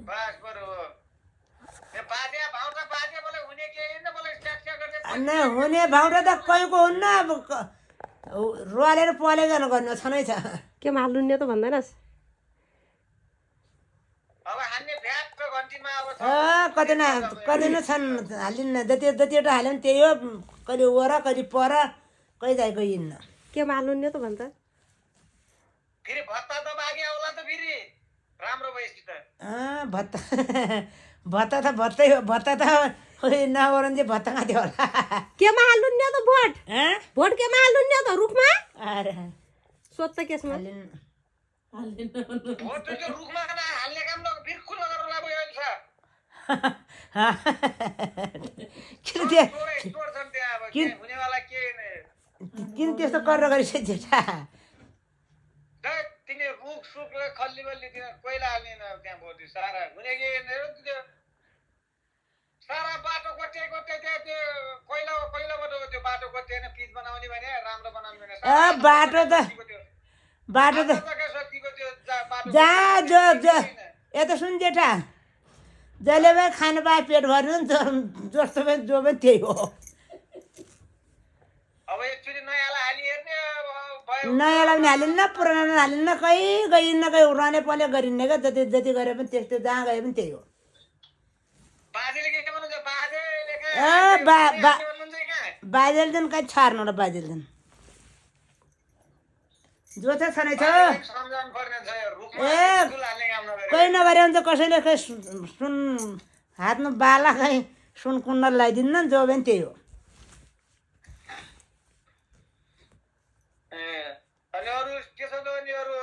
बस बरु हो यो बाजे भाउटा बाजे बोले हुने के हैन बोले ट्याक्स गर्दै अनि हुने भाउडा त कहीँको हुन्न अब रुवालेर पले गर्नु छनै छ केमा हाल्नु त भन्दैनस् अब हान्ने भ्याट घन्टीमा अब कति न छन् हालिन्न जतिवटा हाल्यो भने त्यही हो कहिले वर कहिले पर कहिले जाइ गइन्न केमा हाल्नु त भन्छ फेरि भत्ता त बागे आउला त फेरि राम्रो भएपछि त भत्ता भत्ता त भत्तै हो भत्ता त नगरौँ चाहिँ भत्ता खाँथ्यो होला केमा हाल्नु त भोट भोट केमा हाल्नु त रुखमा अरे सोध त केसमा भोट त्यो रुखमा हाल्ने काम न बिल्कुल नगर्नु लाग्यो अहिले किन त्यो स्टोर छन् त्यहाँ अब के हुनेवाला के किन त्यस्तो गरेर गरिसक्यो जेठा तिनी रुख सुख खल्ली बल्ली कोइला हाल्ने त्यहाँ भोट सारा हुने के त्यो सारा बाटो गोटे गोटे त्यो कोइलाबाट त्यो बाटो गोटे पिच बनाउने भने राम्रो बनाउने भने बाटो त जहाँ जो यता सुन जेठा जसले पनि खानु पाए पेट भर्नु नि जस्तो पनि जो पनि त्यही हो अब एकचोटि नयाँलाई हाली हेर्ने नयाँलाई पनि हालिन्न पुरानो हालिन्न कहीँ गइन्न कहीँ उठाउने पले गरिन्न क्या जति जति गरे पनि त्यस्तो जहाँ गए पनि त्यही हो बाजेले के भन्नुहुन्छ बाजेले बाजेले चाहिँ कहीँ छार्नु र बाजेले चाहिँ जो छ नै छ कोही नगरे भने त कसैले खै सुन हातमा बाला खै सुन कुण्डल लगाइदिन्न जो पनि त्यही हो अनि अरू के छ त अनि अरू